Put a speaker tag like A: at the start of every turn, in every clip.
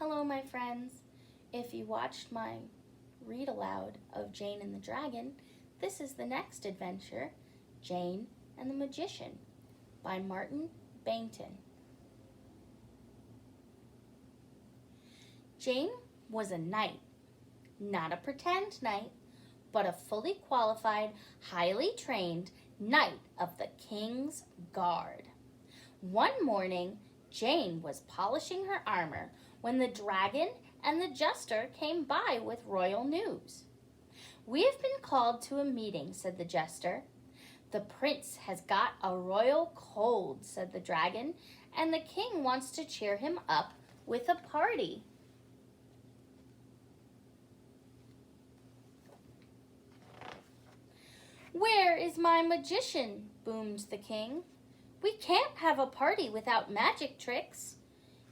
A: Hello, my friends. If you watched my read aloud of Jane and the Dragon, this is the next adventure, Jane and the Magician, by Martin Baynton. Jane was a knight, not a pretend knight, but a fully qualified, highly trained knight of the King's Guard. One morning, Jane was polishing her armor when the dragon and the jester came by with royal news. "We have been called to a meeting," said the jester. "The prince has got a royal cold," said the dragon, "and the king wants to cheer him up with a party." "Where is my magician?" boomed the king. "We can't have a party without magic tricks."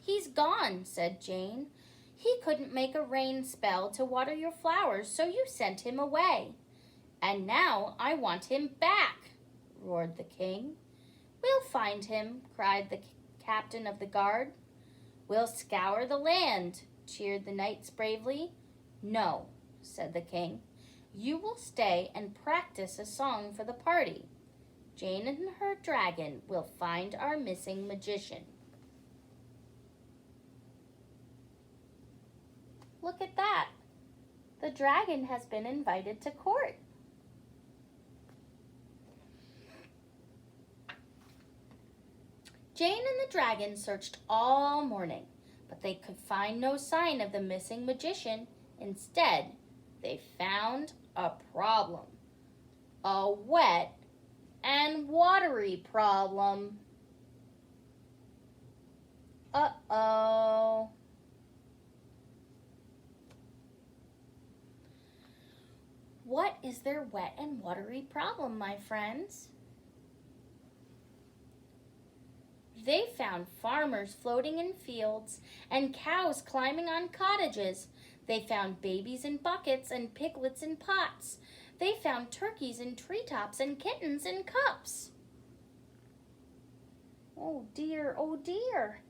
A: "He's gone," said Jane. "He couldn't make a rain spell to water your flowers, so you sent him away." "And now I want him back," roared the king. "We'll find him," cried the captain of the guard. "We'll scour the land," cheered the knights bravely. "No," said the king. "You will stay and practice a song for the party. Jane and her dragon will find our missing magician." Look at that. The dragon has been invited to court. Jane and the dragon searched all morning, but they could find no sign of the missing magician. Instead, they found a problem. A wet and watery problem. Uh-oh. What is their wet and watery problem, my friends? They found farmers floating in fields and cows climbing on cottages. They found babies in buckets and piglets in pots. They found turkeys in treetops and kittens in cups. Oh dear, oh dear.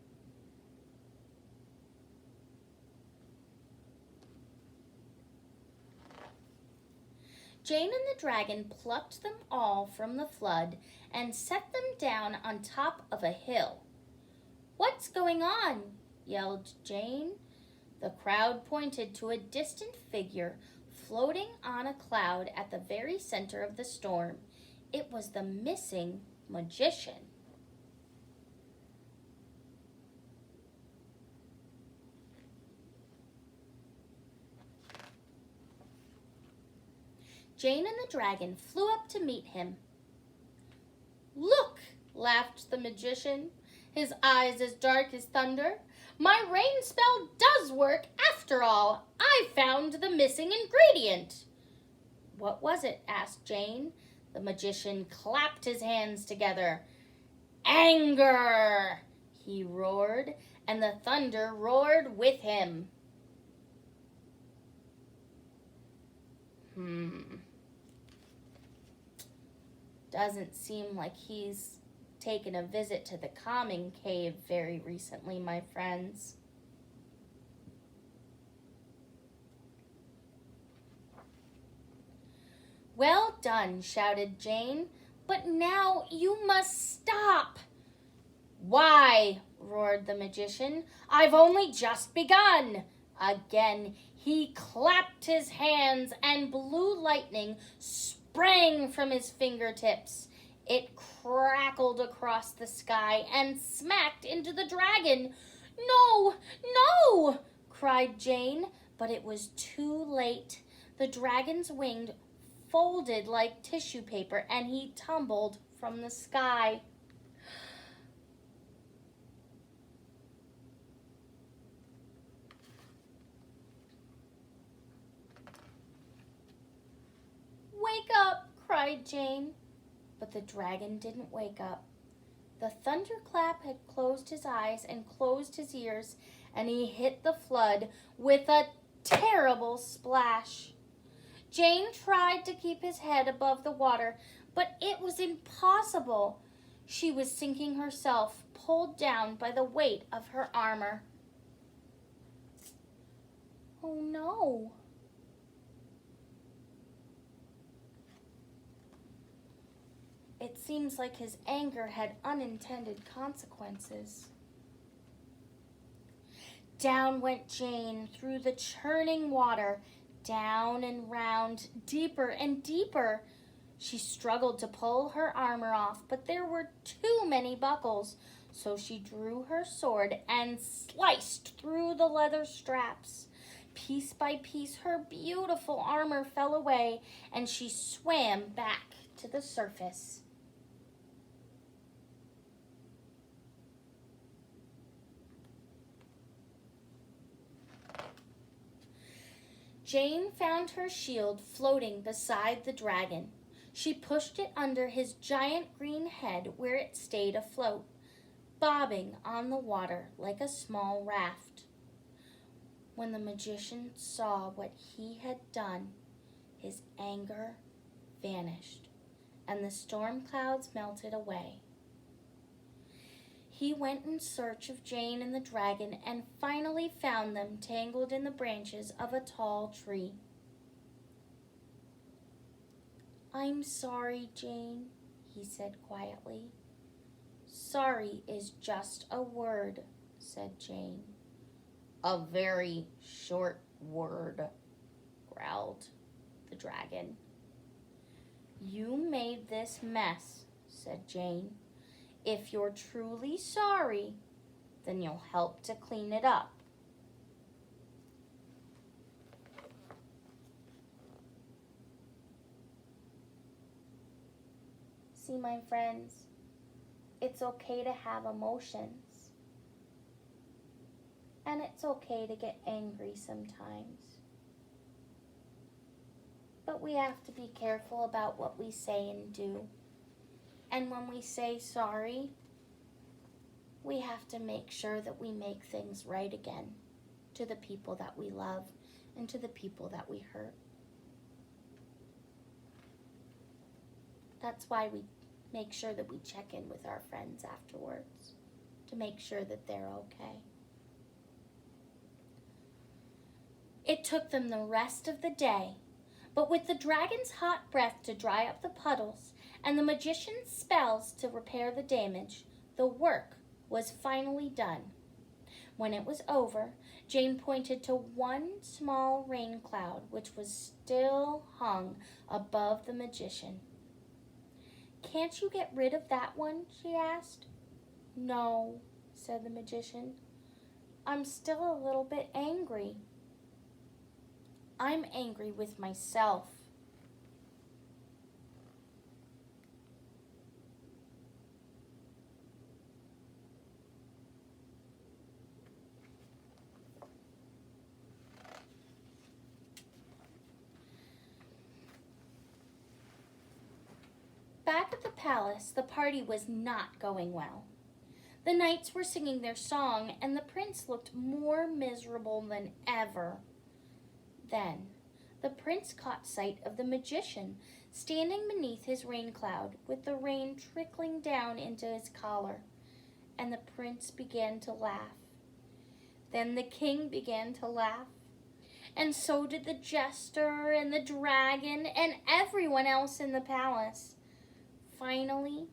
A: Jane and the dragon plucked them all from the flood and set them down on top of a hill. "What's going on?" yelled Jane. The crowd pointed to a distant figure floating on a cloud at the very center of the storm. It was the missing magician. Jane and the dragon flew up to meet him. "Look," laughed the magician, his eyes as dark as thunder. "My rain spell does work after all. I found the missing ingredient." "What was it?" asked Jane. The magician clapped his hands together. "Anger!" he roared, and the thunder roared with him. Doesn't seem like he's taken a visit to the calming cave very recently, my friends. "Well done," shouted Jane, "but now you must stop." "Why?" roared the magician. "I've only just begun." Again he clapped his hands and blue lightning sprang from his fingertips. It crackled across the sky and smacked into the dragon. "No, no!" cried Jane, but it was too late. The dragon's wing folded like tissue paper and he tumbled from the sky. "Wake up!" cried Jane. But the dragon didn't wake up. The thunderclap had closed his eyes and closed his ears, and he hit the flood with a terrible splash. Jane tried to keep his head above the water, but it was impossible. She was sinking herself, pulled down by the weight of her armor. Oh no. It seems like his anger had unintended consequences. Down went Jane through the churning water, down and round, deeper and deeper. She struggled to pull her armor off, but there were too many buckles, so she drew her sword and sliced through the leather straps. Piece by piece, her beautiful armor fell away, and she swam back to the surface. Jane found her shield floating beside the dragon. She pushed it under his giant green head where it stayed afloat, bobbing on the water like a small raft. When the magician saw what he had done, his anger vanished, and the storm clouds melted away. He went in search of Jane and the dragon and finally found them tangled in the branches of a tall tree. "I'm sorry, Jane," he said quietly. "Sorry is just a word," said Jane. "A very short word," growled the dragon. "You made this mess," said Jane. "If you're truly sorry, then you'll help to clean it up." See, my friends, it's okay to have emotions. And it's okay to get angry sometimes. But we have to be careful about what we say and do. And when we say sorry, we have to make sure that we make things right again to the people that we love and to the people that we hurt. That's why we make sure that we check in with our friends afterwards to make sure that they're okay. It took them the rest of the day, but with the dragon's hot breath to dry up the puddles and the magician's spells to repair the damage, the work was finally done. When it was over, Jane pointed to one small rain cloud which was still hung above the magician. "Can't you get rid of that one?" she asked. "No," said the magician. "I'm still a little bit angry. I'm angry with myself." Back at the palace, the party was not going well. The knights were singing their song, and the prince looked more miserable than ever. Then, the prince caught sight of the magician standing beneath his rain cloud with the rain trickling down into his collar, and the prince began to laugh. Then the king began to laugh, and so did the jester and the dragon and everyone else in the palace. Finally,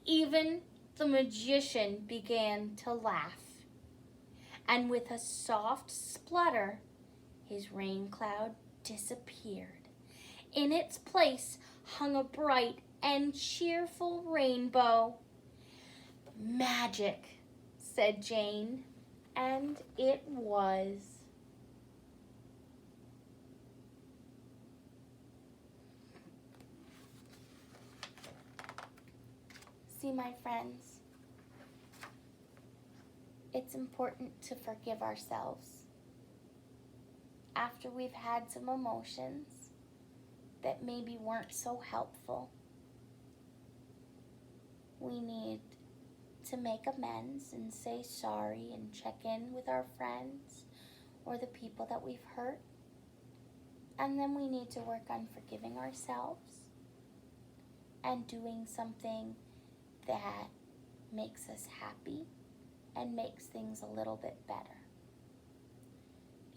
A: even the magician began to laugh, and with a soft splutter, his rain cloud disappeared. In its place hung a bright and cheerful rainbow. "Magic," said Jane, and it was. See, my friends, it's important to forgive ourselves after we've had some emotions that maybe weren't so helpful. We need to make amends and say sorry and check in with our friends or the people that we've hurt. And then we need to work on forgiving ourselves and doing something that makes us happy and makes things a little bit better.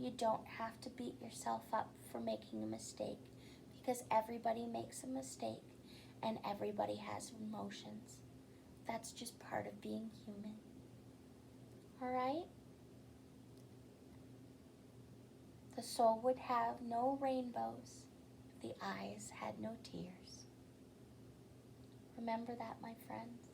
A: You don't have to beat yourself up for making a mistake, because everybody makes a mistake and everybody has emotions. That's just part of being human. All right? The soul would have no rainbows if the eyes had no tears. Remember that, my friends.